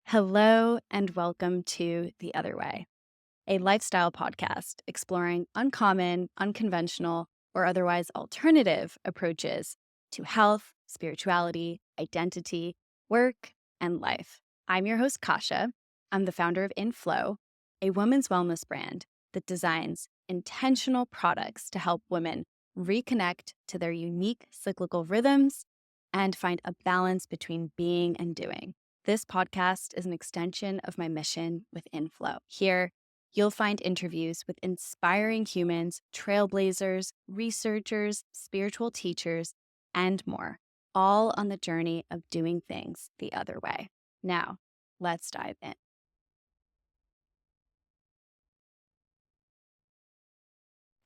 Hello, and welcome to The Other Way, a lifestyle podcast exploring uncommon, unconventional, or otherwise alternative approaches to health, spirituality, identity, work, and life. I'm your host, Kasha. I'm the founder of InFlow, a women's wellness brand that designs intentional products to help women reconnect to their unique cyclical rhythms and find a balance between being and doing. This podcast is an extension of my mission with InFlow. Here, you'll find interviews with inspiring humans, trailblazers, researchers, spiritual teachers, and more, all on the journey of doing things the other way. Now, let's dive in.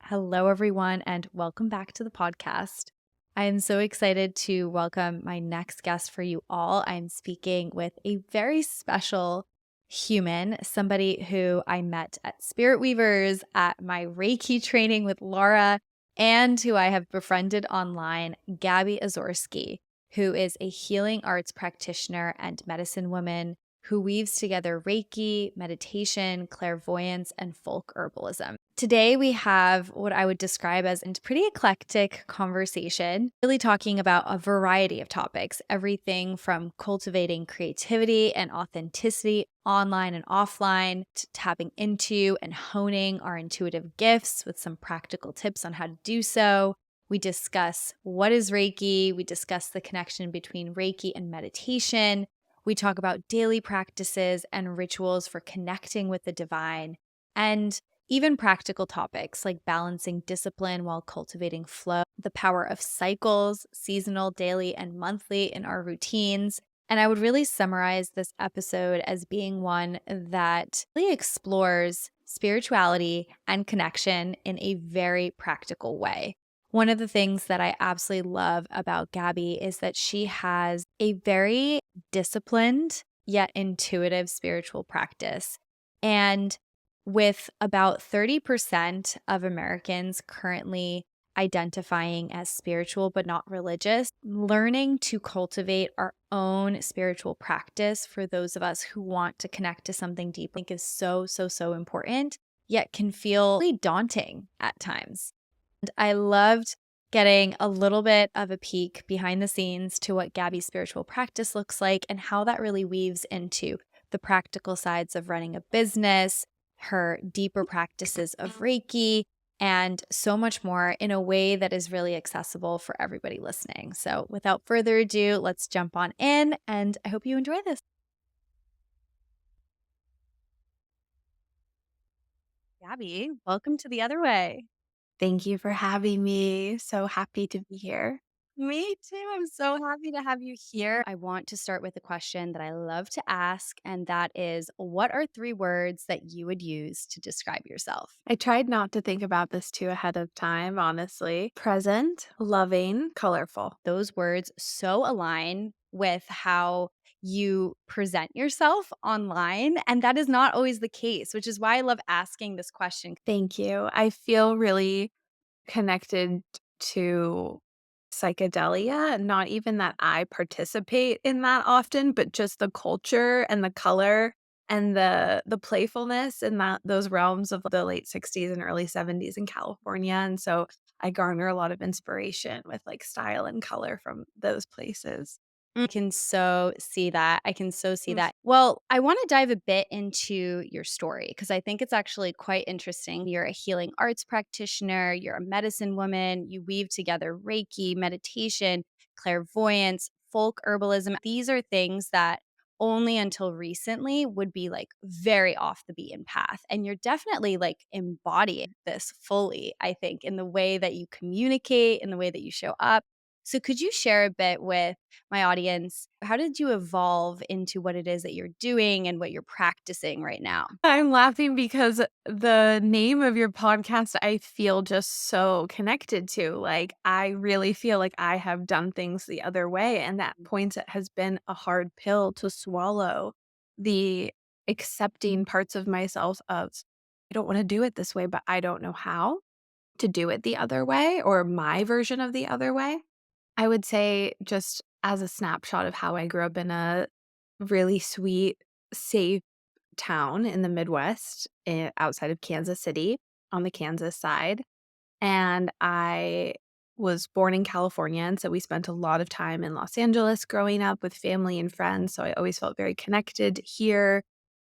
Hello, everyone, and welcome back to the podcast. I am so excited to welcome my next guest for you all. I'm speaking with a very special human, somebody who I met at Spirit Weavers, at my Reiki training with Laura, and who I have befriended online, Gaby Azorsky, who is a healing arts practitioner and medicine woman who weaves together Reiki, meditation, clairvoyance, and folk herbalism. Today, we have what I would describe as a pretty eclectic conversation, really talking about a variety of topics, everything from cultivating creativity and authenticity online and offline, to tapping into and honing our intuitive gifts with some practical tips on how to do so. We discuss what is Reiki, we discuss the connection between Reiki and meditation. We talk about daily practices and rituals for connecting with the divine, and even practical topics like balancing discipline while cultivating flow, the power of cycles, seasonal, daily, and monthly in our routines. And I would really summarize this episode as being one that really explores spirituality and connection in a very practical way. One of the things that I absolutely love about Gaby is that she has a very disciplined yet intuitive spiritual practice. And with about 30% of Americans currently identifying as spiritual but not religious, learning to cultivate our own spiritual practice for those of us who want to connect to something deep, I think is so important, yet can feel really daunting at times. And I loved getting a little bit of a peek behind the scenes to what Gaby's spiritual practice looks like and how that really weaves into the practical sides of running a business, her deeper practices of Reiki, and so much more in a way that is really accessible for everybody listening. So without further ado, let's jump on in, and I hope you enjoy this. Gaby, welcome to The Other Way. Thank you for having me. So happy to be here. Me too. I'm so happy to have you here. I want to start with a question that I love to ask, and that is, what are three words that you would use to describe yourself? I tried not to think about this too ahead of time, honestly. Present, loving, colorful. Those words so align with how you present yourself online, and that is not always the case, which is why I love asking this question. Thank you. I feel really connected to psychedelia, not even that I participate in that often, but just the culture and the color and the playfulness in that those realms of the late 60s and early 70s in California. And so I garner a lot of inspiration with like style and color from those places. I can so see that. I can so see Mm. that. Well, I want to dive a bit into your story because I think it's actually quite interesting. You're a healing arts practitioner, you're a medicine woman, you weave together Reiki, meditation, clairvoyance, folk herbalism. These are things that only until recently would be like very off the beaten path. And you're definitely like embodying this fully, I think, in the way that you communicate, in the way that you show up. So, could you share a bit with my audience? How did you evolve into what it is that you're doing and what you're practicing right now? I'm laughing because the name of your podcast, I feel just so connected to. Like, I really feel like I have done things the other way. And at points, it has been a hard pill to swallow the accepting parts of myself of, I don't want to do it this way, but I don't know how to do it the other way or my version of the other way. I would say, just as a snapshot of how I grew up in a really sweet safe town in the Midwest, outside of Kansas City on the Kansas side. And I was born in California, and so we spent a lot of time in Los Angeles growing up with family and friends, so I always felt very connected here,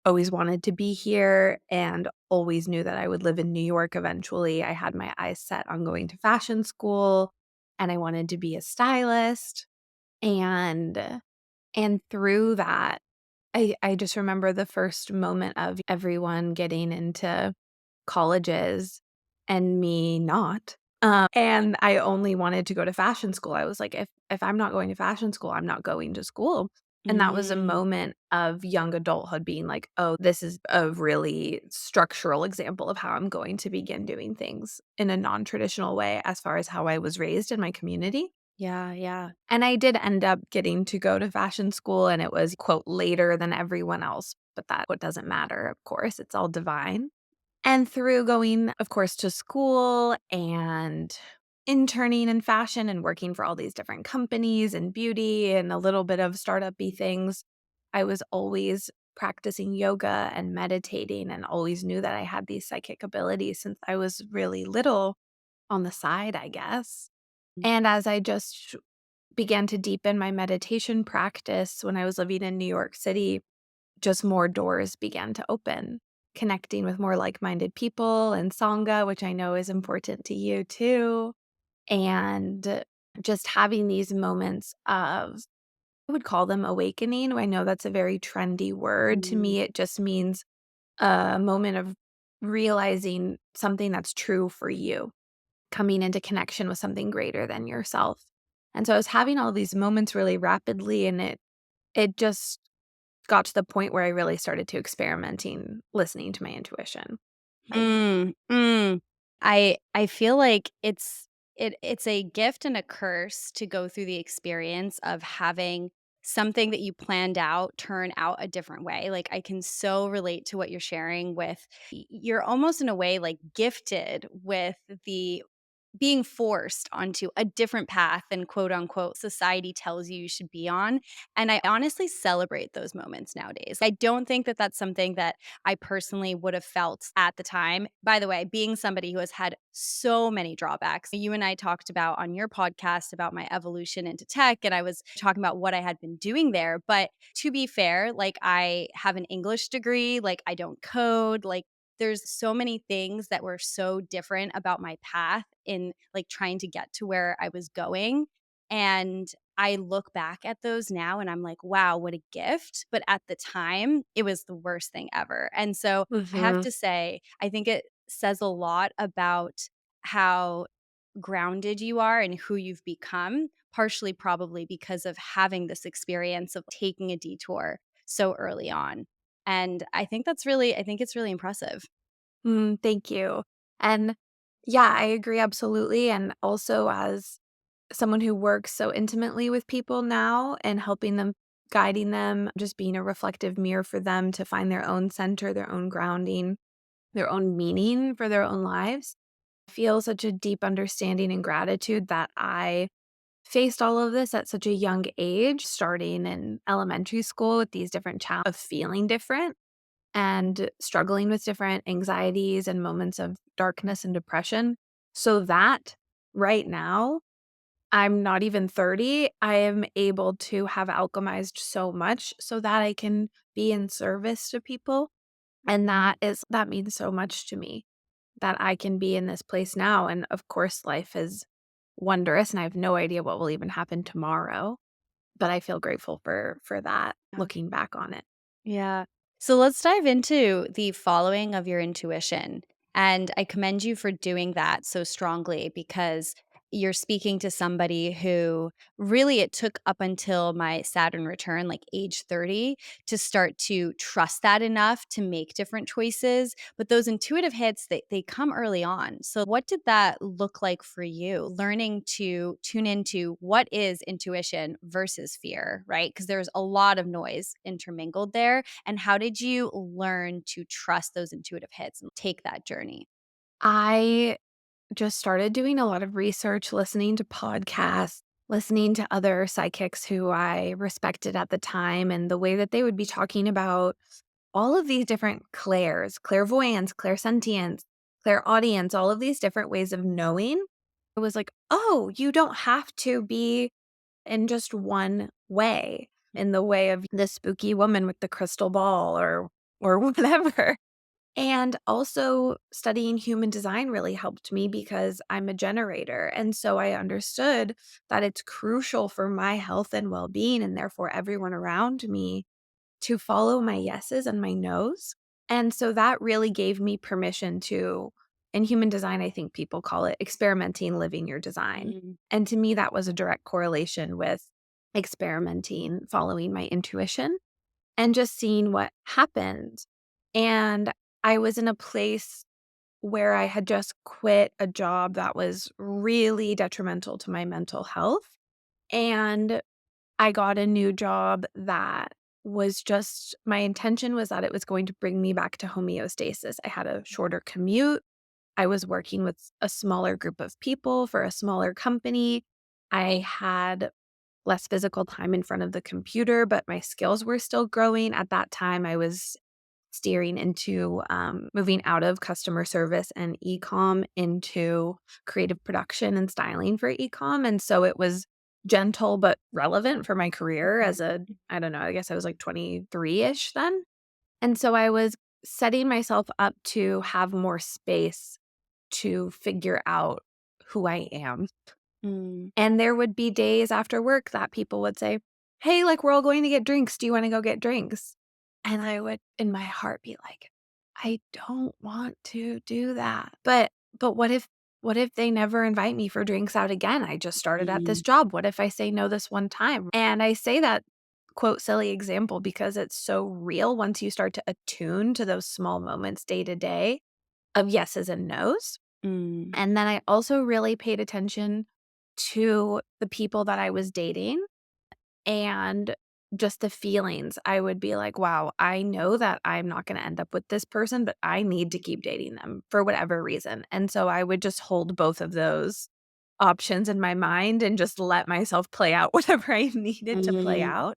always wanted to be here, and always knew that I would live in New York eventually. I had my eyes set on going to fashion school, and I wanted to be a stylist, and through that, I just remember the first moment of everyone getting into colleges and me not. And I only wanted to go to fashion school. I was like, if I'm not going to fashion school, I'm not going to school. And that was a Mm. moment of young adulthood being like, oh, this is a really structural example of how I'm going to begin doing things in a non-traditional way as far as how I was raised in my community. Yeah, yeah. And I did end up getting to go to fashion school, and it was, quote, later than everyone else, but that what doesn't matter, of course, it's all divine. And through going, of course, to school and interning in fashion and working for all these different companies and beauty and a little bit of startup-y things, I was always practicing yoga and meditating and always knew that I had these psychic abilities since I was really little on the side, I guess. And as I just began to deepen my meditation practice when I was living in New York City, just more doors began to open, connecting with more like-minded people and Sangha, which I know is important to you too. And just having these moments of, I would call them awakening. I know that's a very trendy word. To Mm. me, it just means a moment of realizing something that's true for you, coming into connection with something greater than yourself. And so I was having all these moments really rapidly, and it just got to the point where I really started to experimenting, listening to my intuition. Like, Mm, mm. I feel like it's a gift and a curse to go through the experience of having something that you planned out turn out a different way. Like I can so relate to what you're sharing with you're almost in a way like gifted with the being forced onto a different path than quote unquote society tells you you should be on. And I honestly celebrate those moments nowadays. I don't think that that's something that I personally would have felt at the time. By the way, being somebody who has had so many drawbacks, you and I talked about on your podcast about my evolution into tech, and I was talking about what I had been doing there. But to be fair, like I have an English degree, like I don't code, like there's so many things that were so different about my path in like trying to get to where I was going. And I look back at those now and I'm like, wow, what a gift. But at the time, it was the worst thing ever. And so I have mhm, to say, I think it says a lot about how grounded you are and who you've become, partially probably because of having this experience of taking a detour so early on. And I think it's really impressive. thank you. And yeah, I agree absolutely. And also, as someone who works so intimately with people now and helping them, guiding them, just being a reflective mirror for them to find their own center, their own grounding, their own meaning for their own lives, I feel such a deep understanding and gratitude that I faced all of this at such a young age, starting in elementary school with these different challenges of feeling different and struggling with different anxieties and moments of darkness and depression. So that right now, I'm not even 30, I am able to have alchemized so much so that I can be in service to people. And that means so much to me that I can be in this place now. And of course, life is wondrous, and I have no idea what will even happen tomorrow. But I feel grateful for that, looking back on it. Yeah. So let's dive into the following of your intuition. And I commend you for doing that so strongly because you're speaking to somebody who really it took up until my Saturn return, like age 30, to start to trust that enough to make different choices. But those intuitive hits, they come early on. So what did that look like for you? Learning to tune into what is intuition versus fear, right? Because there's a lot of noise intermingled there. And how did you learn to trust those intuitive hits and take that journey? I just started doing a lot of research, listening to podcasts, listening to other psychics who I respected at the time and the way that they would be talking about all of these different clairs, clairvoyance, clairsentience, clairaudience, all of these different ways of knowing. It was like, oh, you don't have to be in just one way, in the way of the spooky woman with the crystal ball or whatever. And also studying human design really helped me because I'm a generator. And so I understood that it's crucial for my health and well-being and therefore everyone around me to follow my yeses and my nos. And so that really gave me permission to, in human design, I think people call it experimenting, living your design. Mm. And to me, that was a direct correlation with experimenting, following my intuition, and just seeing what happened. And I was in a place where I had just quit a job that was really detrimental to my mental health. And I got a new job that was just my intention was that it was going to bring me back to homeostasis. I had a shorter commute. I was working with a smaller group of people for a smaller company. I had less physical time in front of the computer, but my skills were still growing. At that time, I was steering into moving out of customer service and e-com into creative production and styling for e-com. And so it was gentle but relevant for my career as a, I don't know, I guess I was like 23-ish then. And so I was setting myself up to have more space to figure out who I am. Mm. And there would be days after work that people would say, "Hey, like, we're all going to get drinks. Do you wanna go get drinks?" And I would, in my heart, be like, "I don't want to do that." But what if they never invite me for drinks out again? I just started at this Mm. job. What if I say no this one time? And I say that, quote, "silly example" because it's so real once you start to attune to those small moments day to day of yeses and nos. Mm. And then I also really paid attention to the people that I was dating and just the feelings. I would be like, wow, I know that I'm not going to end up with this person, but I need to keep dating them for whatever reason. And so I would just hold both of those options in my mind and just let myself play out whatever I needed to play Mm. out.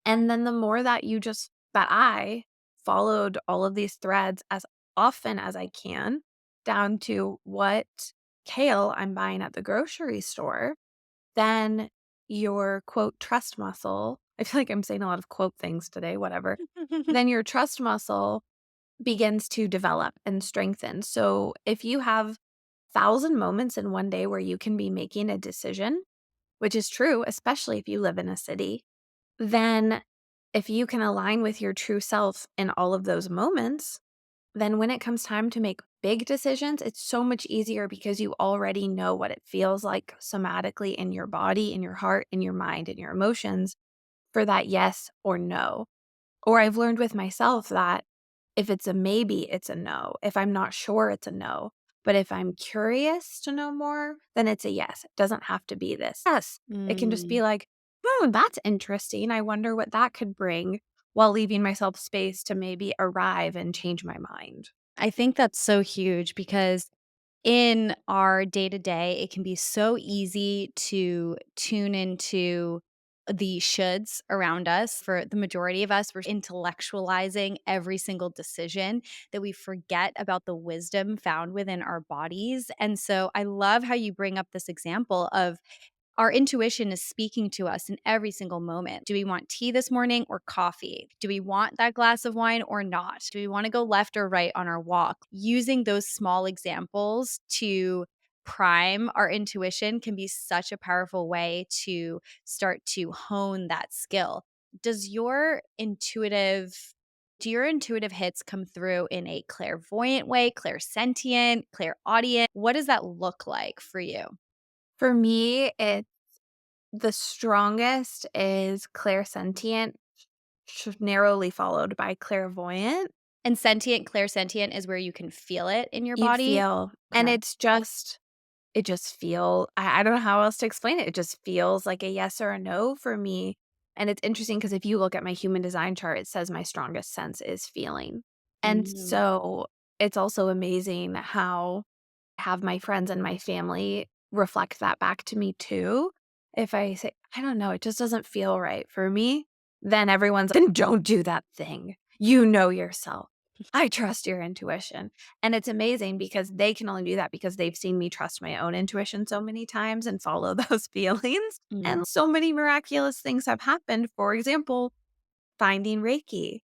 And then the more that that I followed all of these threads as often as I can down to what kale I'm buying at the grocery store, then your quote trust muscle, I feel like I'm saying a lot of quote things today, whatever. Then your trust muscle begins to develop and strengthen. So if you have 1,000 moments in one day where you can be making a decision, which is true, especially if you live in a city, then if you can align with your true self in all of those moments, then when it comes time to make big decisions, it's so much easier because you already know what it feels like somatically in your body, in your heart, in your mind, in your emotions for that yes or no. Or I've learned with myself that if it's a maybe, it's a no. If I'm not sure, it's a no. But if I'm curious to know more, then it's a yes. It doesn't have to be this. Yes. It can just Mm. be like, hmm, that's interesting. I wonder what that could bring while leaving myself space to maybe arrive and change my mind. I think that's so huge because in our day to day, it can be so easy to tune into the shoulds around us. For the majority of us, we're intellectualizing every single decision that we forget about the wisdom found within our bodies. And so I love how you bring up this example of our intuition is speaking to us in every single moment. Do we want tea this morning or coffee? Do we want that glass of wine or not? Do we want to go left or right on our walk? Using those small examples to prime our intuition can be such a powerful way to start to hone that skill. Does your intuitive do your intuitive hits come through in a clairvoyant way, clairsentient, clairaudient? What does that look like for you? For me, the strongest is clairsentient, narrowly followed by clairvoyant. And sentient, clairsentient is where you can feel it in your You body? feel, and Okay. it just feel I don't know how else to explain it. It just feels like a yes or a no for me. And it's interesting because if you look at my human design chart, it says my strongest sense is feeling. And Mm. so it's also amazing how I have my friends and my family reflect that back to me too. if I say, "I don't know, it just doesn't feel right for me," then everyone's, "Then don't do that thing. You know yourself. I trust your intuition." And it's amazing because they can only do that because they've seen me trust my own intuition so many times and follow those feelings. Mm. And so many miraculous things have happened. For example, finding Reiki.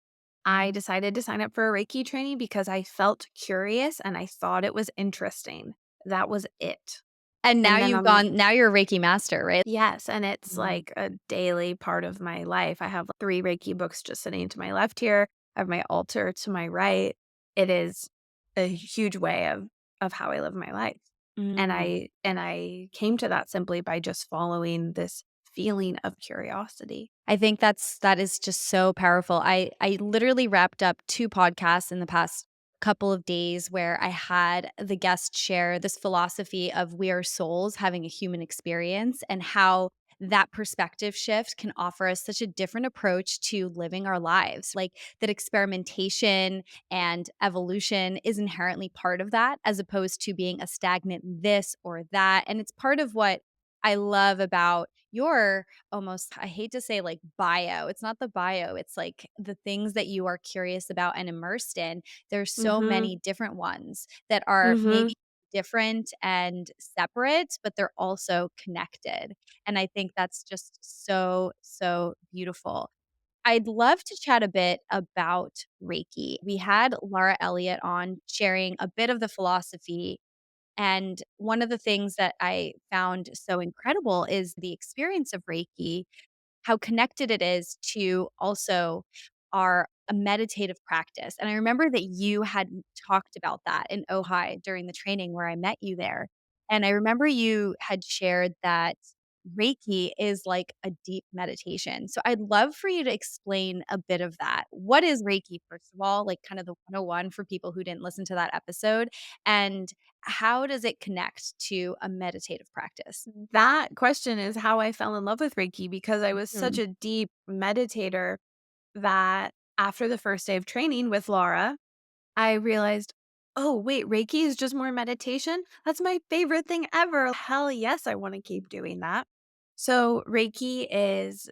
I Mhm. decided to sign up for a Reiki training because I felt curious and I thought it was interesting. That was it. And And then on now you're a Reiki master, right? Yes, and it's Mhm. like a daily part of my life. I have 3 Reiki books just sitting to my left here. I have my altar to my right. It is a huge way of how I live my life. And Mm. I came to that simply by just following this feeling of curiosity. I think that is just so powerful. I literally wrapped up 2 podcasts in the past couple of days where I had the guest share this philosophy of we are souls having a human experience and how that perspective shift can offer us such a different approach to living our lives. Like that experimentation and evolution is inherently part of that as opposed to being a stagnant this or that. And it's part of what I love about your almost I hate to say like bio. It's not the bio. It's like the things that you are curious about and immersed in. There's so Mhm. many different ones that are maybe Mhm. different and separate, but they're also connected. And I think that's just so, so beautiful. I'd love to chat a bit about Reiki. We had Laura Elliott on sharing a bit of the philosophy and one of the things that I found so incredible is the experience of Reiki, how connected it is to also our a meditative practice. And I remember that you had talked about that in Ojai during the training where I met you there. And I remember you had shared that Reiki is like a deep meditation. So I'd love for you to explain a bit of that. What is Reiki, first of all, like kind of the 101 for people who didn't listen to that episode? And how does it connect to a meditative practice? That question is how I fell in love with Reiki because I was such Mhm. a deep meditator that after the first day of training with Laura, I realized, "Oh, wait, Reiki is just more meditation? That's my favorite thing ever. Hell yes, I wanna keep doing that." So, Reiki is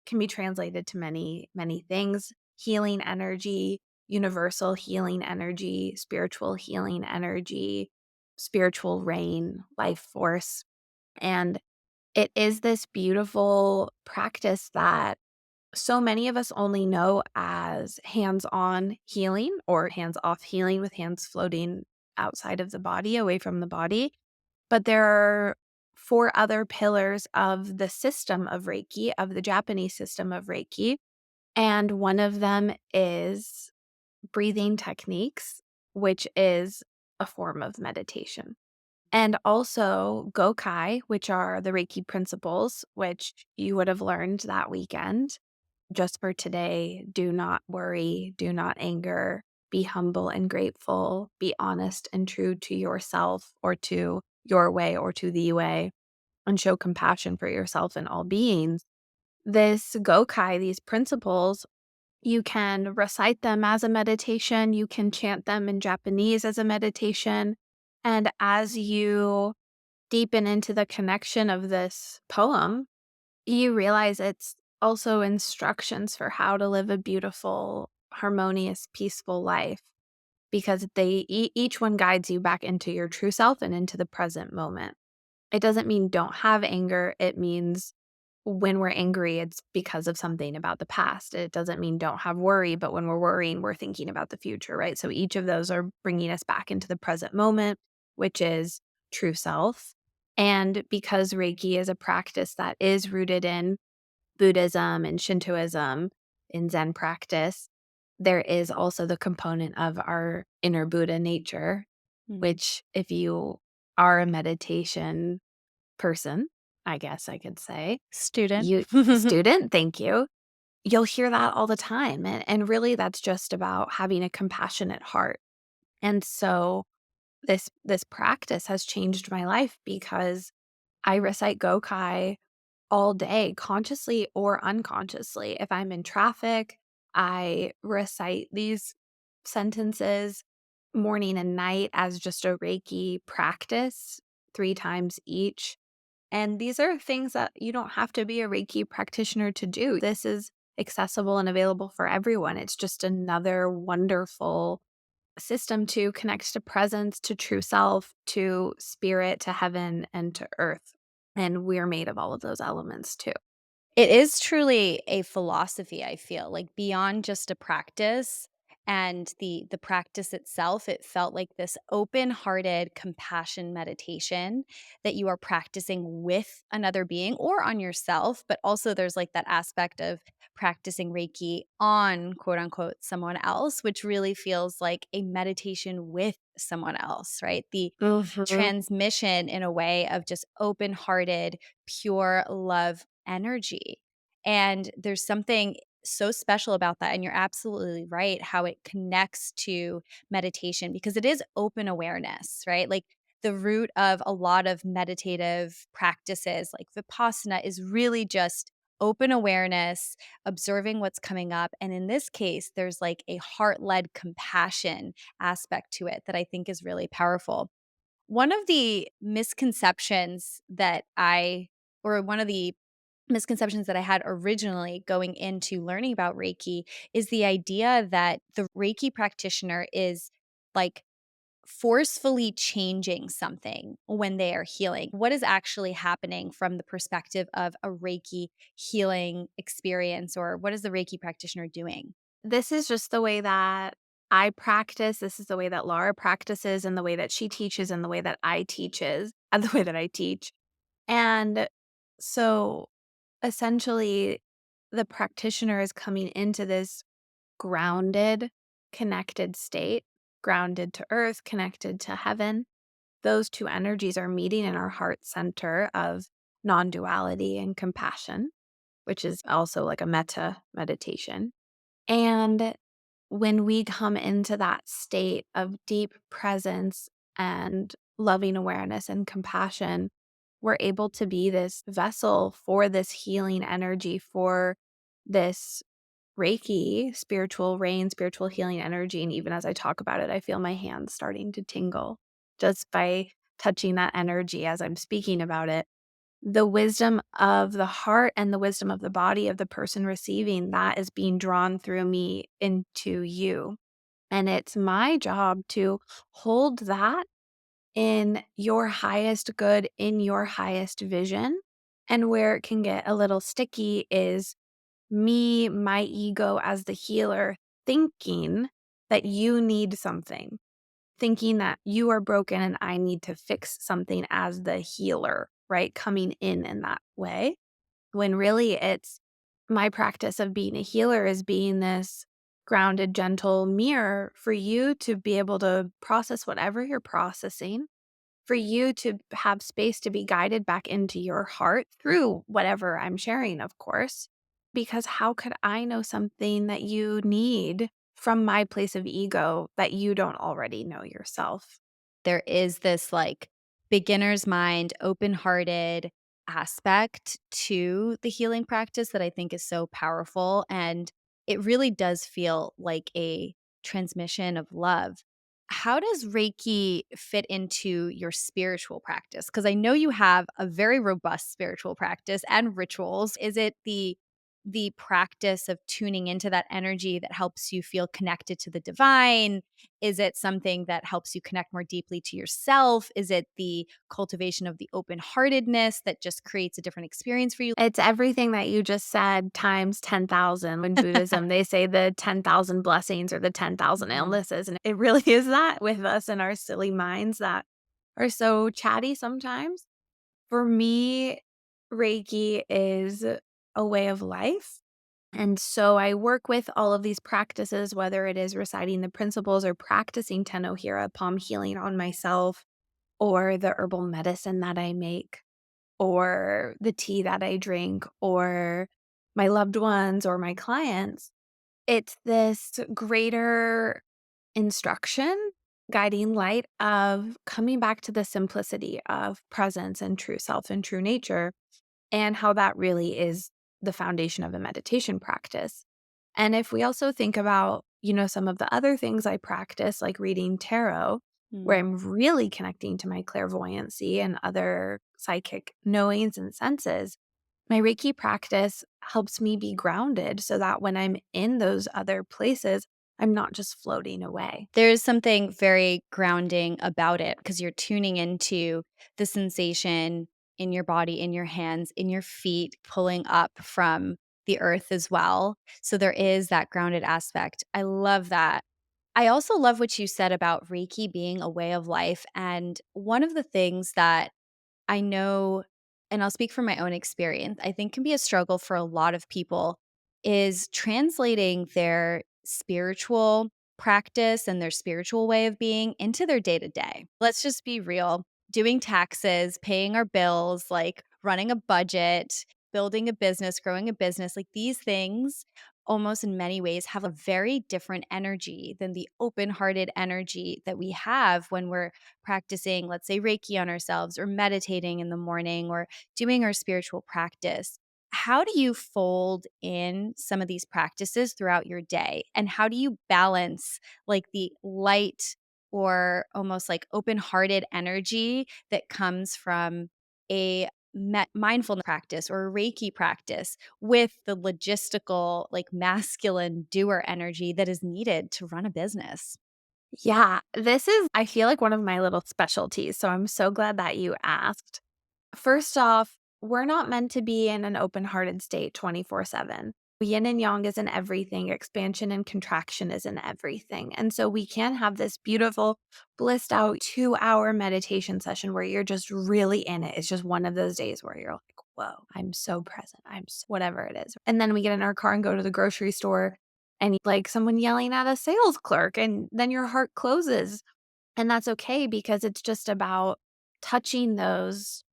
can be translated to many, many things: healing energy, universal healing energy, spiritual healing energy, spiritual rain, life force, and it is this beautiful practice that so many of us only know as hands-on healing or hands-off healing with hands floating outside of the body, away from the body. But there are 4 other pillars of the system of Reiki, of the Japanese system of Reiki, and one of them is breathing techniques, which is a form of meditation. And also Gokai, which are the Reiki principles, which you would have learned that weekend. Just for today, do not worry, do not anger, be humble and grateful, be honest and true to yourself or to your way or to the way, and show compassion for yourself and all beings. This Gokai, these principles, you can recite them as a meditation, you can chant them in Japanese as a meditation. And as you deepen into the connection of this poem, you realize it's also instructions for how to live a beautiful, harmonious, peaceful life because each one guides you back into your true self and into the present moment. It doesn't mean don't have anger. It means when we're angry, it's because of something about the past. It doesn't mean don't have worry, but when we're worrying, we're thinking about the future, right? So each of those are bringing us back into the present moment, which is true self. And because Reiki is a practice that is rooted in Buddhism and Shintoism, in Zen practice, there is also the component of our inner Buddha nature, Mhm. which, if you are a meditation person, I guess I could say, Student. you student, thank you. You'll hear that all the time, and really that's just about having a compassionate heart. And so this practice has changed my life because I recite Gokai all day, consciously or unconsciously. If I'm in traffic, I recite these sentences morning and night as just a Reiki practice 3 times each. And these are things that you don't have to be a Reiki practitioner to do. This is accessible and available for everyone. It's just another wonderful system to connect to presence, to true self, to spirit, to heaven, and to earth. And we're made of all of those elements too. It is truly a philosophy, I feel, like, beyond just a practice and the practice itself, it felt like this open-hearted compassion meditation that you are practicing with another being or on yourself, but also there's, like, that aspect of practicing Reiki on, quote, unquote, "someone else," which really feels like a meditation with someone else, right? The Mhm. transmission in a way of just open-hearted, pure love energy. And there's something so special about that. And you're absolutely right how it connects to meditation because it is open awareness, right? Like the root of a lot of meditative practices, like Vipassana, is really just open awareness, observing what's coming up. And in this case, there's like a heart led compassion aspect to it that I think is really powerful. One of the misconceptions that I or one of the misconceptions that I had originally going into learning about Reiki is the idea that the Reiki practitioner is like forcefully changing something when they are healing. What is actually happening from the perspective of a Reiki healing experience, or what is the Reiki practitioner doing? This is just the way that I practice. This is the way that Laura practices and the way that she teaches and the way that I teaches and the way that I teach. And so essentially the practitioner is coming into this grounded, connected state, grounded to earth, connected to heaven. Those two energies are meeting in our heart center of non duality and compassion, which is also like a metta meditation. And when we come into that state of deep presence and loving awareness and compassion, we're able to be this vessel for this healing energy, for this Reiki, spiritual rain, spiritual healing energy. And even as I talk about it, I feel my hands starting to tingle just by touching that energy as I'm speaking about it. The wisdom of the heart and the wisdom of the body of the person receiving that is being drawn through me into you. And it's my job to hold that in your highest good, in your highest vision. And where it can get a little sticky is me, my ego as the healer, thinking that you need something, thinking that you are broken and I need to fix something as the healer, right? Coming in that way. When really it's my practice of being a healer is being this grounded, gentle mirror for you to be able to process whatever you're processing, for you to have space to be guided back into your heart through whatever I'm sharing, of course. Because how could I know something that you need from my place of ego that you don't already know yourself? There is this like beginner's mind, open-hearted aspect to the healing practice that I think is so powerful. And it really does feel like a transmission of love. How does Reiki fit into your spiritual practice? Because I know you have a very robust spiritual practice and rituals. Is it the practice of tuning into that energy that helps you feel connected to the divine? Is it something that helps you connect more deeply to yourself? Is it the cultivation of the open-heartedness that just creates a different experience for you? It's everything that you just said times 10,000. In Buddhism, they say the 10,000 blessings or the 10,000 Mhm. illnesses. And it really is that with us and our silly minds that are so chatty sometimes. For me, Reiki is a way of life. And so I work with all of these practices, whether it is reciting the principles or practicing Tenohira palm healing on myself, or the herbal medicine that I make, or the tea that I drink, or my loved ones or my clients. It's this greater instruction, guiding light of coming back to the simplicity of presence and true self and true nature, and how that really is the foundation of a meditation practice. And if we also think about, some of the other things I practice, like reading tarot, where Mm. I'm really connecting to my clairvoyancy and other psychic knowings and senses, my Reiki practice helps me be grounded so that when I'm in those other places, I'm not just floating away. There's something very grounding about it because you're tuning into the sensation in your body, in your hands, in your feet, pulling up from the earth as well. So there is that grounded aspect. I love that. I also love what you said about Reiki being a way of life. And one of the things that I know, and I'll speak from my own experience, I think can be a struggle for a lot of people is translating their spiritual practice and their spiritual way of being into their day to day. Let's just be real. Doing taxes, paying our bills, like running a budget, building a business, growing a business, like these things almost in many ways have a very different energy than the open hearted energy that we have when we're practicing, let's say, Reiki on ourselves or meditating in the morning or doing our spiritual practice. How do you fold in some of these practices throughout your day? And how do you balance like the light or almost like open hearted energy that comes from a mindfulness practice or a Reiki practice with the logistical, like masculine doer energy that is needed to run a business? Yeah, this is, I feel like, one of my little specialties. So I'm so glad that you asked. First off, we're not meant to be in an open hearted state 24/7. Yin and yang is in everything, expansion and contraction is in everything. And so we can have this beautiful, blissed out 2-hour meditation session where you're just really in it. It's just one of those days where you're like, whoa, I'm so present. Whatever it is. And then we get in our car and go to the grocery store and like someone yelling at a sales clerk, and then your heart closes. And that's okay because it's just about touching those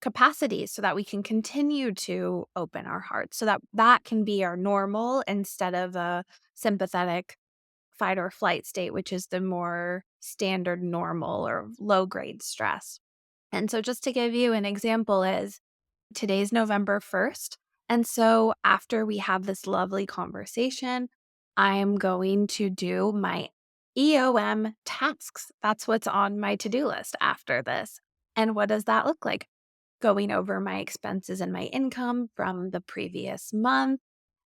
capacities so that we can continue to open our hearts so that that can be our normal instead of a sympathetic fight or flight state, which is the more standard normal or low grade stress. And so just to give you an example is today's November 1st. And so after we have this lovely conversation, I am going to do my EOM tasks. That's what's on my to-do list after this. And what does that look like? Going over my expenses and my income from the previous month,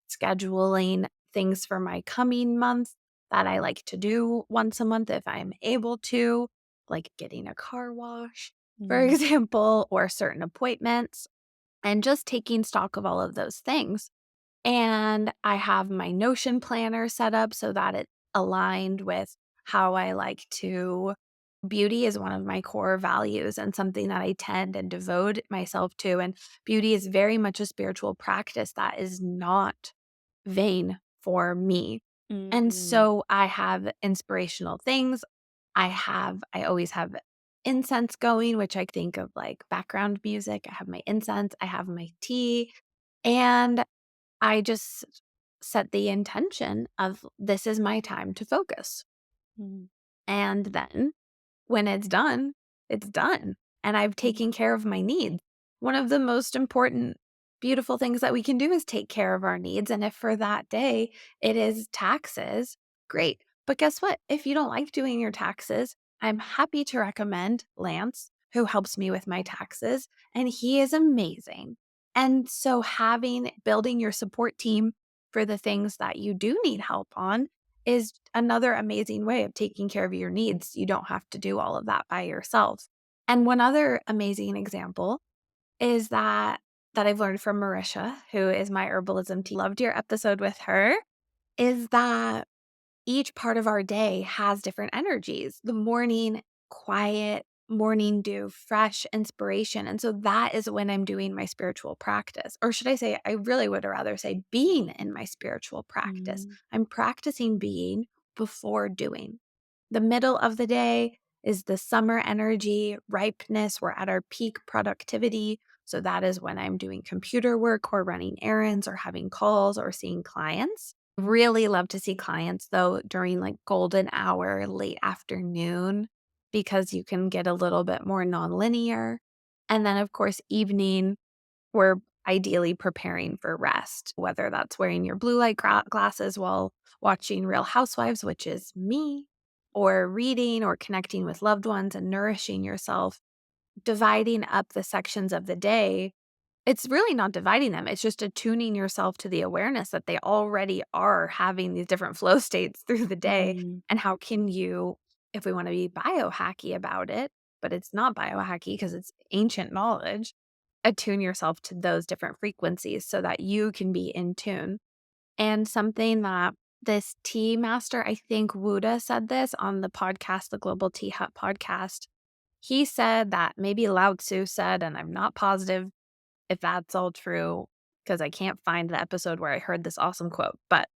scheduling things for my coming month that I like to do once a month if I'm able to, like getting a car wash, for Mm. example, or certain appointments, and just taking stock of all of those things. And I have my Notion planner set up so that it's aligned with how I like to. Beauty is one of my core values and something that I tend and devote myself to. And beauty is very much a spiritual practice that is not vain for me. And Mm. so I have inspirational things. I always have incense going, which I think of like background music. I have my incense, I have my tea, and I just set the intention of this is my time to focus. Mm. And then when it's done, it's done. And I've Mm. taken care of my needs. One of the most important, beautiful things that we can do is take care of our needs. And if for that day it is taxes, great. But guess what? If you don't like doing your taxes, I'm happy to recommend Lance, who helps me with my taxes. And he is amazing. And so building your support team for the things that you do need help on is another amazing way of taking care of your needs. You don't have to do all of that by yourself. And one other amazing example is that I've learned from Marisha, who is my herbalism tea. Loved your episode with her, is that each part of our day has different energies. The morning, quiet, morning dew, fresh inspiration. And so that is when I'm doing my spiritual practice. Or should I say, I really would rather say being in my spiritual practice. Mm. I'm practicing being before doing. The middle of the day is the summer energy, ripeness. We're at our peak productivity. So that is when I'm doing computer work or running errands or having calls or seeing clients. Really love to see clients though during like golden hour, late afternoon, because you can get a little bit more nonlinear. And then, of course, evening, we're ideally preparing for rest, whether that's wearing your blue light glasses while watching Real Housewives, which is me, or reading or connecting with loved ones and nourishing yourself, dividing up the sections of the day, it's really not dividing them. It's just attuning yourself to the awareness that they already are having these different flow states through the day. Mm, And how can you, if we want to be biohacky about it, but it's not biohacky because it's ancient knowledge, attune yourself to those different frequencies so that you can be in tune. And something that this tea master, I think Wuda said this on the podcast, the Global Tea Hut podcast. He said that maybe Lao Tzu said, and I'm not positive if that's all true because I can't find the episode where I heard this awesome quote, but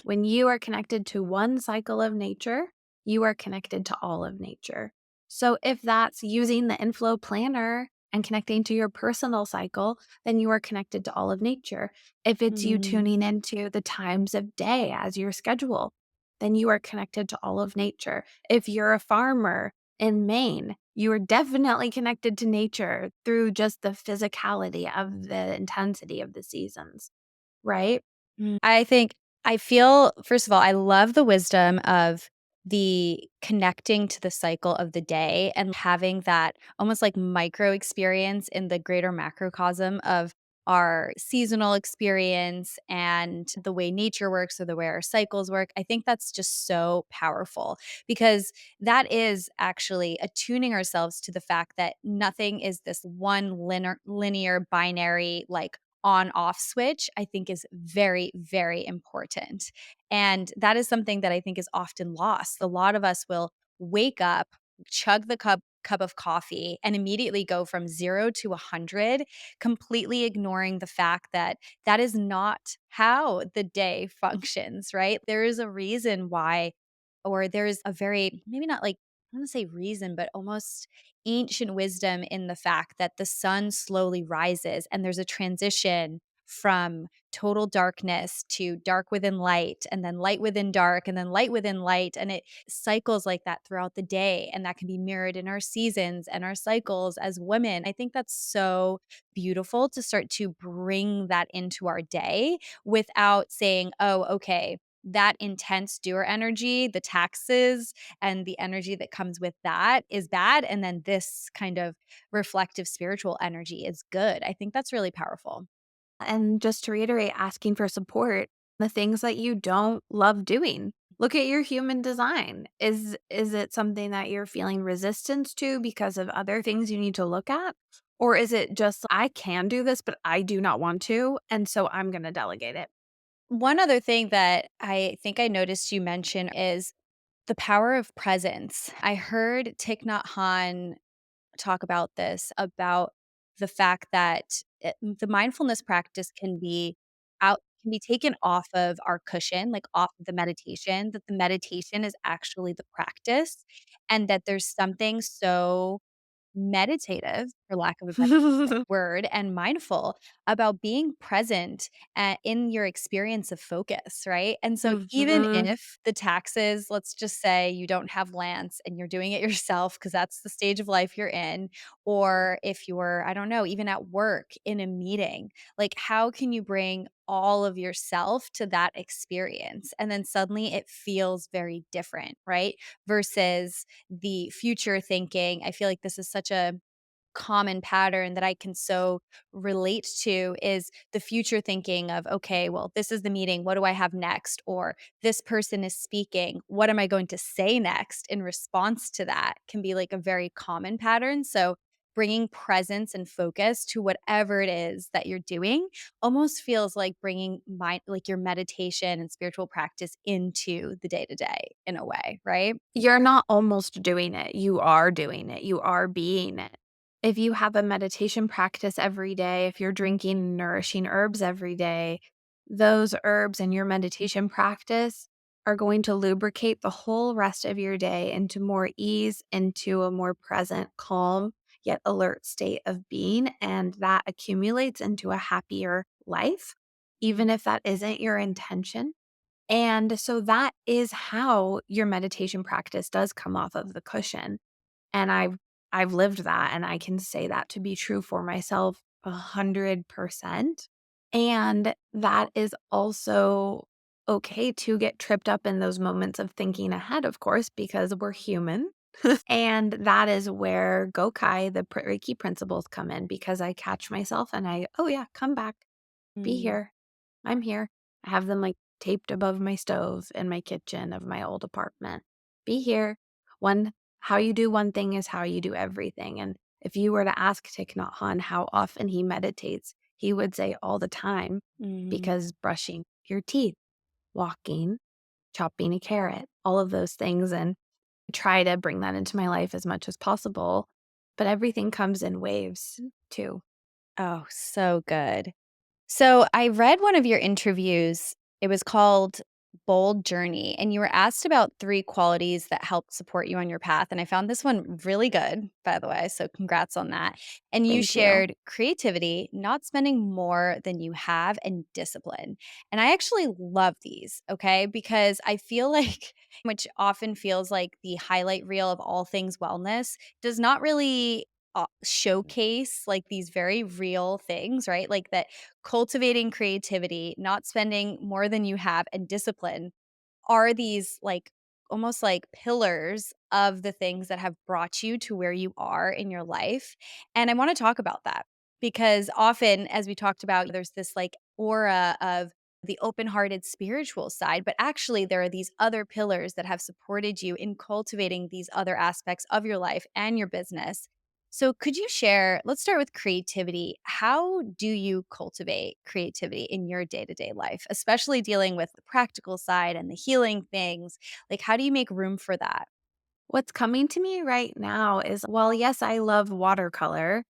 when you are connected to one cycle of nature, you are connected to all of nature. So if that's using the inflow planner and connecting to your personal cycle, then you are connected to all of nature. If it's you mm, tuning into the times of day as your schedule, then you are connected to all of nature. If you're a farmer in Maine, you are definitely connected to nature through just the physicality of the intensity of the seasons, right? I think I feel first of all, I love the wisdom of the connecting to the cycle of the day and having that almost like micro experience in the greater macrocosm of our seasonal experience and the way nature works or the way our cycles work. I think that's just so powerful because that is actually attuning ourselves to the fact that nothing is this one linear binary like on off switch, I think is very, very important. And that is something that I think is often lost. A lot of us will wake up, chug the cup of coffee and immediately go from 0 to 100, completely ignoring the fact that that is not how the day functions, right? There is a reason why, or there's a very, maybe not like, I don't want to say reason, but almost ancient wisdom in the fact that the sun slowly rises and there's a transition from total darkness to dark within light and then light within dark and then light within light, and it cycles like that throughout the day, and that can be mirrored in our seasons and our cycles as women. I think that's so beautiful to start to bring that into our day without saying, oh, okay, that intense doer energy, the taxes and the energy that comes with that is bad. And then this kind of reflective spiritual energy is good. I think that's really powerful. And just to reiterate, asking for support, the things that you don't love doing. Look at your human design. Is it something that you're feeling resistance to because of other things you need to look at? Or is it just I can do this, but I do not want to, and so I'm going to delegate it? One other thing that I think I noticed you mention is the power of presence. I heard Thich Nhat Hanh talk about this, about the fact that the mindfulness practice can be taken off of our cushion, like off of the meditation, that the meditation is actually the practice, and that there's something so meditative, for lack of a better word, and mindful about being present in your experience of focus, right? And so even Mhm. if the taxes, let's just say you don't have Lance and you're doing it yourself because that's the stage of life you're in, or if you're, I don't know, even at work in a meeting, like how can you bring all of yourself to that experience? And then suddenly it feels very different, right? Versus the future thinking. I feel like this is such a common pattern that I can so relate to is the future thinking of, okay, well, this is the meeting. What do I have next? Or this person is speaking. What am I going to say next in response to that can be like a very common pattern. So bringing presence and focus to whatever it is that you're doing almost feels like bringing like your meditation and spiritual practice into the day to day in a way, right? You're not almost doing it. You are doing it. You are being it. If you have a meditation practice every day, if you're drinking nourishing herbs every day, those herbs and your meditation practice are going to lubricate the whole rest of your day into more ease, into a more present, calm, yet alert state of being. And that accumulates into a happier life, even if that isn't your intention. And so that is how your meditation practice does come off of the cushion. And I've lived that and I can say that to be true for myself 100%. And that is also okay to get tripped up in those moments of thinking ahead, of course, because we're human. And that is where Gokai, the Reiki principles come in because I catch myself and oh yeah, come back, be Mm. here. I'm here. I have them like taped above my stove in my kitchen of my old apartment. Be here. How you do one thing is how you do everything. And if you were to ask Thich Nhat Hanh how often he meditates, he would say all the time Mhm. because brushing your teeth, walking, chopping a carrot, all of those things. And I try to bring that into my life as much as possible. But everything comes in waves too. Oh, so good. So I read one of your interviews. It was called Bold Journey, and you were asked about three qualities that help support you on your path. And I found this one really good, by the way. So congrats on that. And you Thank you. shared creativity, not spending more than you have, and discipline. And I actually love these, okay? Because I feel like, which often feels like the highlight reel of all things wellness, does not really showcase like these very real things, right? Like that cultivating creativity, not spending more than you have, and discipline are these like almost like pillars of the things that have brought you to where you are in your life. And I want to talk about that because often, as we talked about, there's this like aura of the open hearted spiritual side, but actually, there are these other pillars that have supported you in cultivating these other aspects of your life and your business. So, could you share? Let's start with creativity. How do you cultivate creativity in your day to day life, especially dealing with the practical side and the healing things? Like, how do you make room for that? What's coming to me right now is, well, yes, I love watercolor,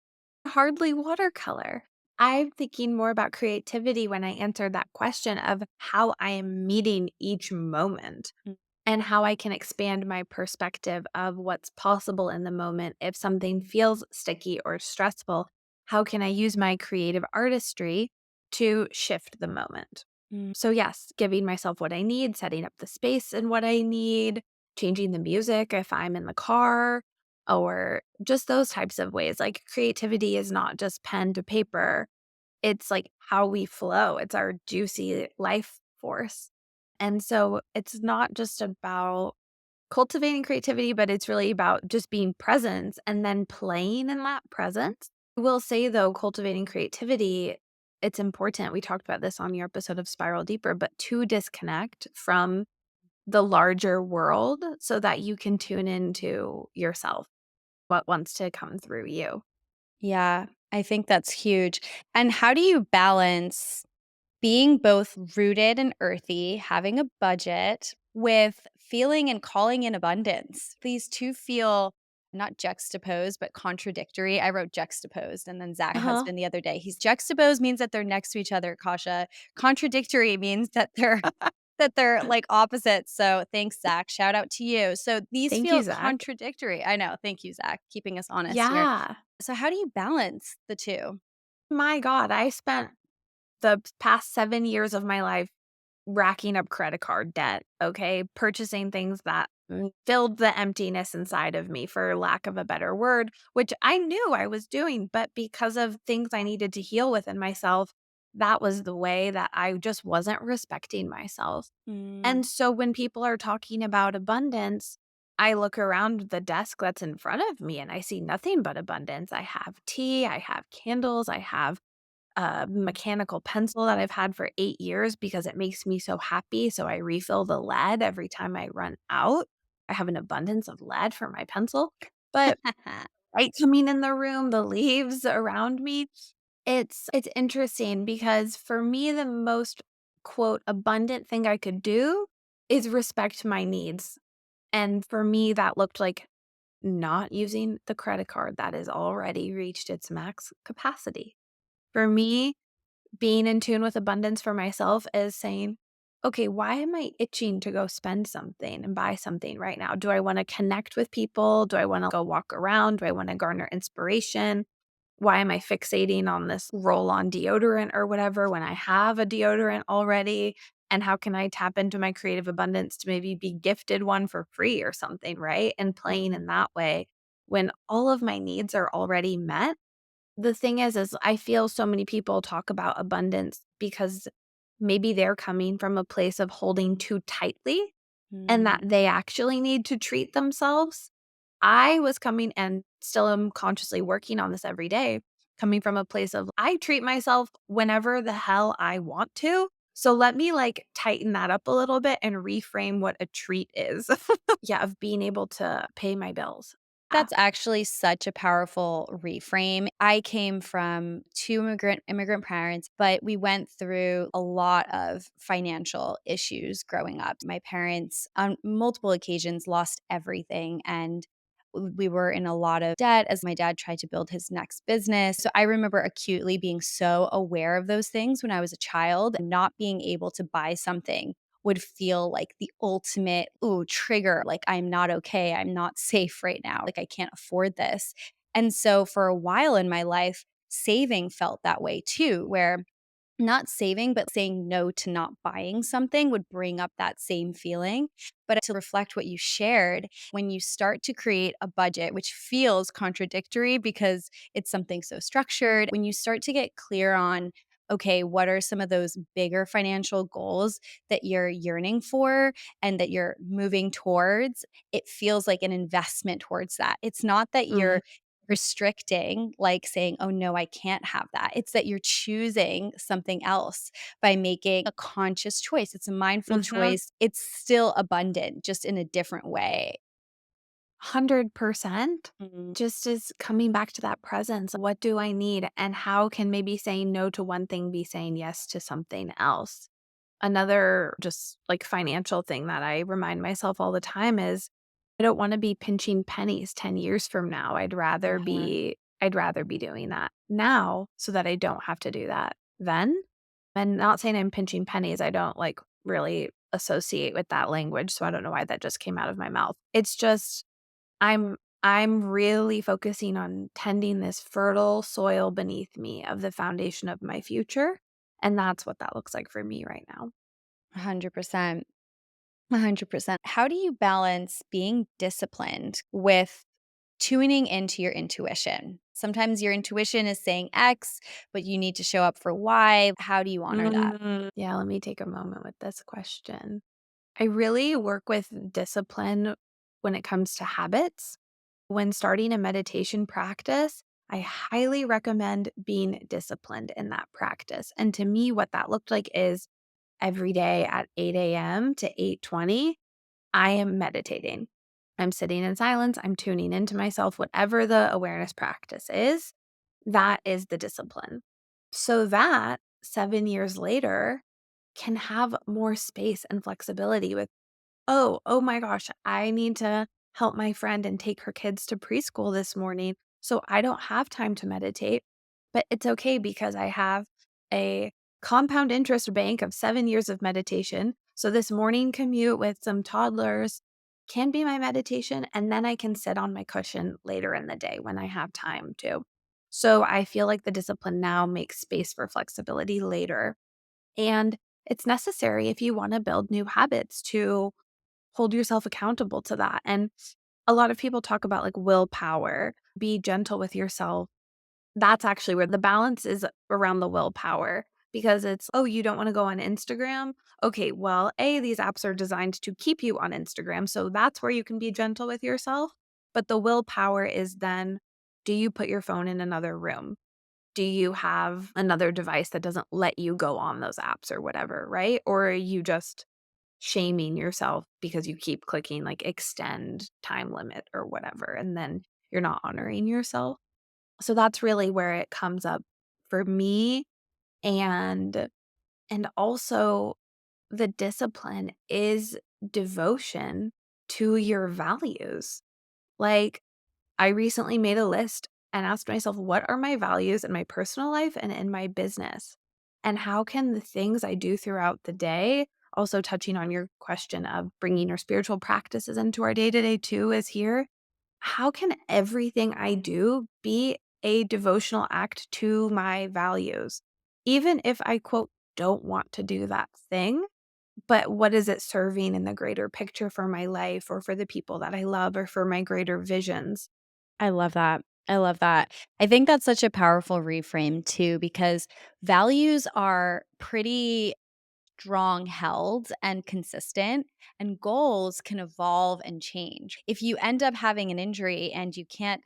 hardly watercolor. I'm thinking more about creativity when I answer that question of how I am meeting each moment Mm. and how I can expand my perspective of what's possible in the moment. If something feels sticky or stressful, how can I use my creative artistry to shift the moment? Mm. So, yes, giving myself what I need, setting up the space and what I need, changing the music if I'm in the car, or just those types of ways. Like creativity is not just pen to paper, it's like how we flow, it's our juicy life force. And so it's not just about cultivating creativity, but it's really about just being present and then playing in that presence. I will say though, cultivating creativity, it's important. We talked about this on your episode of Spiral Deeper, but to disconnect from the larger world so that you can tune into yourself, what wants to come through you. Yeah, I think that's huge. And how do you balance being both rooted and earthy, having a budget with feeling and calling in abundance? These two feel not juxtaposed, but contradictory. I wrote juxtaposed, and then Zach, Uh my huh. husband, the other day, he's juxtaposed means that they're next to each other, Kasha. Contradictory means that they're like opposites. So thanks, Zach. Shout out to you. So these Thank you, feel Zach. contradictory. I know. Thank you, Zach, keeping us honest here. Yeah. So how do you balance the two? My God, I spent the past 7 years of my life racking up credit card debt, okay? Purchasing things that filled the emptiness inside of me, for lack of a better word, which I knew I was doing, but because of things I needed to heal within myself, that was the way that I just wasn't respecting myself. Mm. And so when people are talking about abundance, I look around the desk that's in front of me and I see nothing but abundance. I have tea, I have candles, I have a mechanical pencil that I've had for 8 years because it makes me so happy, so I refill the lead every time I run out. I have an abundance of lead for my pencil, but light coming in the room, the leaves around me, it's interesting because for me, the most, quote, "abundant thing I could do" is respect my needs, and for me, that looked like not using the credit card that has already reached its max capacity. For me, being in tune with abundance for myself is saying, okay, why am I itching to go spend something and buy something right now? Do I want to connect with people? Do I want to go walk around? Do I want to garner inspiration? Why am I fixating on this roll on deodorant or whatever when I have a deodorant already? And how can I tap into my creative abundance to maybe be gifted one for free or something, right? And playing Mhm. in that way when all of my needs are already met. The thing is I feel so many people talk about abundance because maybe they're coming from a place of holding too tightly and that Mm. they actually need to treat themselves. I was coming and still am consciously working on this every day, coming from a place of I treat myself whenever the hell I want to. So let me like tighten that up a little bit and reframe what a treat is. Yeah, of being able to pay my bills. Ah, That's actually such a powerful reframe. I came from 2 immigrant parents, but we went through a lot of financial issues growing up. My parents, on multiple occasions, lost everything, and we were in a lot of debt as my dad tried to build his next business. So I remember acutely being so aware of those things when I was a child, not being able to buy something would feel like the ultimate, ooh, trigger, like, "I'm not okay, I'm not safe right now, like, I can't afford this." And so for a while in my life, saving felt that way too, where not saving, but saying no to not buying something would bring up that same feeling. But to reflect what you shared, when you start to create a budget, which feels contradictory because it's something so structured, when you start to get clear on, okay, what are some of those bigger financial goals that you're yearning for and that you're moving towards, it feels like an investment towards that. It's not that mhm, you're restricting, like saying, "Oh, no, I can't have that." It's that you're choosing something else by making a conscious choice. It's a mindful mhm. choice. It's still abundant, just in a different way. 100%. Mhm. Just as coming back to that presence, what do I need? And how can maybe saying no to one thing be saying yes to something else? Another just like financial thing that I remind myself all the time is I don't want to be pinching pennies 10 years from now. Uh-huh. I'd rather be doing that now so that I don't have to do that then. And not saying I'm pinching pennies, I don't like really associate with that language, so I don't know why that just came out of my mouth. It's just I'm really focusing on tending this fertile soil beneath me of the foundation of my future, and that's what that looks like for me right now. 100%. 100%. How do you balance being disciplined with tuning into your intuition? Sometimes your intuition is saying X, but you need to show up for Y. How do you honor that? Yeah, let me take a moment with this question. I really work with discipline when it comes to habits. When starting a meditation practice, I highly recommend being disciplined in that practice. And to me, what that looked like is every day at 8 a.m. to 8:20, I am meditating. I'm sitting in silence, I'm tuning into myself, whatever the awareness practice is, that is the discipline. So that 7 years later can have more space and flexibility with oh my gosh, I need to help my friend and take her kids to preschool this morning, so I don't have time to meditate, but it's okay because I have a compound interest bank of 7 years of meditation, so this morning commute with some toddlers can be my meditation, and then I can sit on my cushion later in the day when I have time to. So I feel like the discipline now makes space for flexibility later, and it's necessary if you wanna build new habits to hold yourself accountable to that. And a lot of people talk about like willpower, be gentle with yourself. That's actually where the balance is around the willpower because it's, oh, you don't want to go on Instagram. Okay, well, A, these apps are designed to keep you on Instagram. So that's where you can be gentle with yourself. But the willpower is then, do you put your phone in another room? Do you have another device that doesn't let you go on those apps or whatever, right? Or are you just shaming yourself because you keep clicking like extend time limit or whatever, and then you're not honoring yourself. So that's really where it comes up for me. And also the discipline is devotion to your values. Like I recently made a list and asked myself, what are my values in my personal life and in my business? And how can the things I do throughout the day, also touching on your question of bringing our spiritual practices into our day to day too, is here. How can everything I do be a devotional act to my values? Even if I, quote, don't want to do that thing, but what is it serving in the greater picture for my life or for the people that I love or for my greater visions? I love that. I love that. I think that's such a powerful reframe too, because values are pretty strong held and consistent, and goals can evolve and change. If you end up having an injury and you can't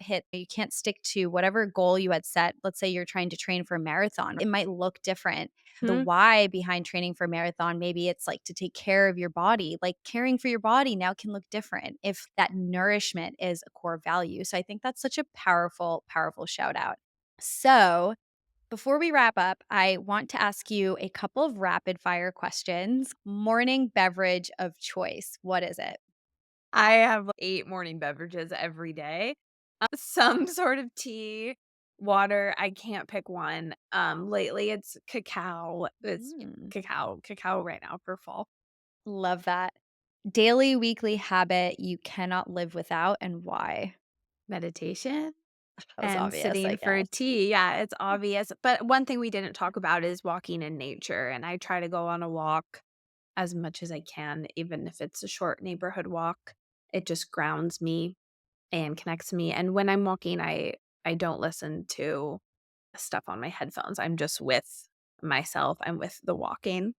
stick to whatever goal you had set, let's say you're trying to train for a marathon, it might look different. The Mhm. why behind training for a marathon, maybe it's like to take care of your body. Like caring for your body now can look different if that nourishment is a core value. So I think that's such a powerful, powerful shout out. So, before we wrap up, I want to ask you a couple of rapid fire questions. Morning beverage of choice. What is it? I have 8 morning beverages every day. Some sort of tea, water, I can't pick one. Lately it's cacao. It's Mm, cacao right now for fall. love that. Daily, weekly habit you cannot live without and why? Meditation That was and obvious, I sitting for guess. tea. Yeah, it's obvious. But one thing we didn't talk about is walking in nature. And I try to go on a walk as much as I can, even if it's a short neighborhood walk. It just grounds me and connects me. And when I'm walking, I don't listen to stuff on my headphones. I'm just with myself. I'm with the walking.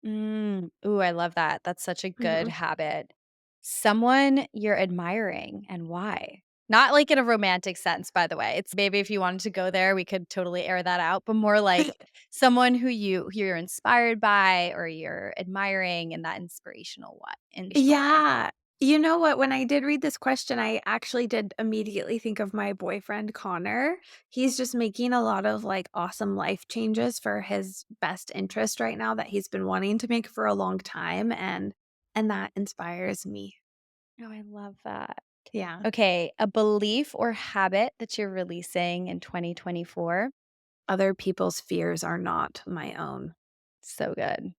Ooh, I love that. That's such a good Mhm. habit. Someone you're admiring and why? Not like in a romantic sense, by the way. It's maybe if you wanted to go there, we could totally air that out, but more like someone who you're inspired by or you're admiring in that inspirational what inspirational way. Yeah. You know what? When I did read this question, I actually did immediately think of my boyfriend, Connor. He's just making a lot of like awesome life changes for his best interest right now that he's been wanting to make for a long time. And that inspires me. Oh, I love that. Yeah. Okay, a belief or habit that you're releasing in 2024. Other people's fears are not my own. So good.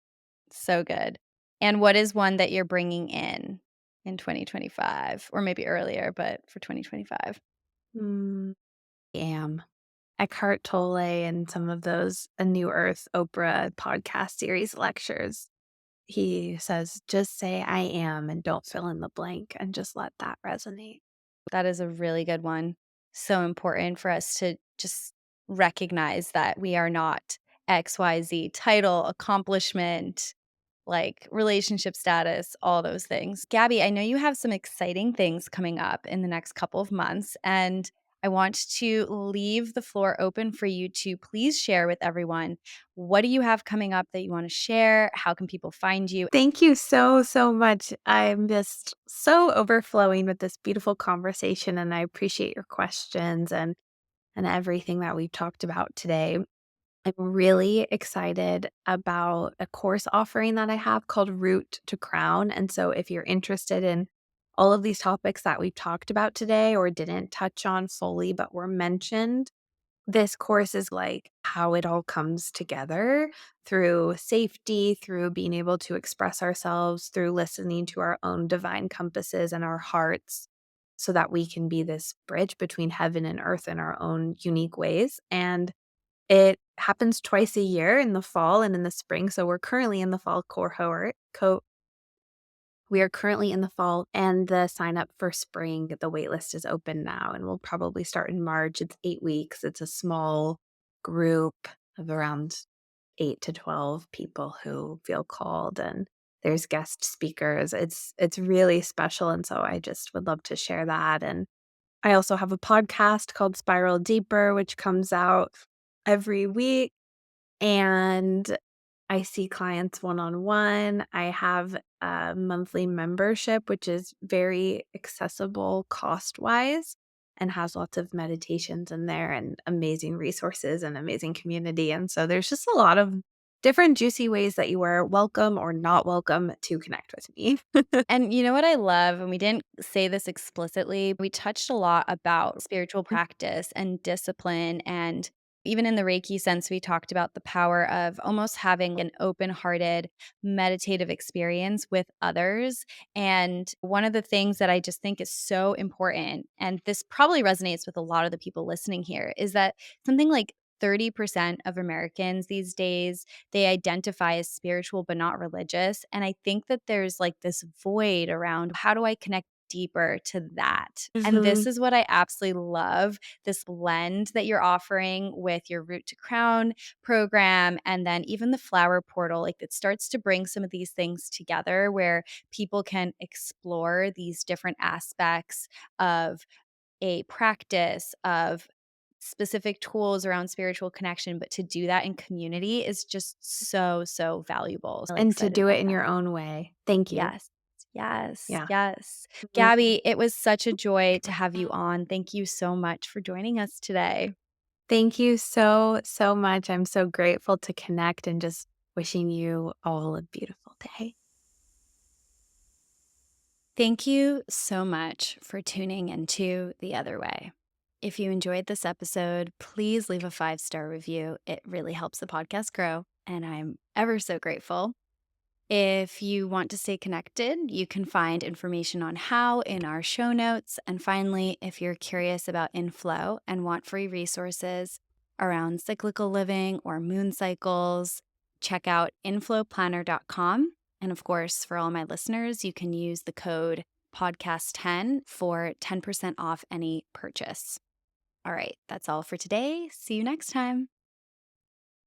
So good. And what is one that you're bringing in 2025 or maybe earlier, but for 2025? Mm, I am. Eckhart Tolle and some of those A New Earth Oprah podcast series lectures. He says, just say I am and don't fill in the blank and just let that resonate. That is a really good one. So important for us to just recognize that we are not XYZ title, accomplishment, like relationship status, all those things. Gabby, I know you have some exciting things coming up in the next couple of months, and I want to leave the floor open for you to please share with everyone. What do you have coming up that you want to share? How can people find you? Thank you so, so much. I'm just so overflowing with this beautiful conversation, and I appreciate your questions and everything that we've talked about today. I'm really excited about a course offering that I have called Root to Crown. And so, if you're interested in all of these topics that we've talked about today or didn't touch on fully but were mentioned, this course is like how it all comes together through safety, through being able to express ourselves, through listening to our own divine compasses and our hearts so that we can be this bridge between heaven and earth in our own unique ways. And it happens twice a year in the fall and in the spring. So we're currently in the fall cohort. We are currently in the fall, and the sign up for spring, the wait list is open now and we'll probably start in March. It's 8 weeks. It's a small group of around 8 to 12 people who feel called, and there's guest speakers. It's really special. And so I just would love to share that. And I also have a podcast called Spiral Deeper, which comes out every week. And I see clients one on one. I have a monthly membership, which is very accessible cost wise and has lots of meditations in there and amazing resources and amazing community. And so there's just a lot of different juicy ways that you are welcome or not welcome to connect with me. And you know what I love, and we didn't say this explicitly, we touched a lot about spiritual practice and discipline. And even in the Reiki sense, we talked about the power of almost having an open hearted meditative experience with others. And one of the things that I just think is so important, and this probably resonates with a lot of the people listening here, is that something like 30% of Americans these days they identify as spiritual but not religious. And I think that there's like this void around how do I connect deeper to that. And this Mhm. is what I absolutely love, this blend that you're offering with your root to crown program and then even the flower portal. Like it starts to bring some of these things together where people can explore these different aspects of a practice, of specific tools around spiritual connection, but to do that in community is just so, so valuable. Really And to excited do it about in that. your own way. Thank you. Yes. Yes. Yeah. Yes. Mhm. Gabby, it was such a joy to have you on. Thank you so much for joining us today. Thank you so, so much. I'm so grateful to connect and just wishing you all a beautiful day. Thank you so much for tuning into The Other Way. If you enjoyed this episode, please leave a 5-star review. It really helps the podcast grow, and I'm ever so grateful. If you want to stay connected, you can find information on how in our show notes. And finally, if you're curious about inflow and want free resources around cyclical living or moon cycles, check out inflowplanner.com. And of course, for all my listeners, you can use the code podcast10 for 10% off any purchase. All right, that's all for today. See you next time.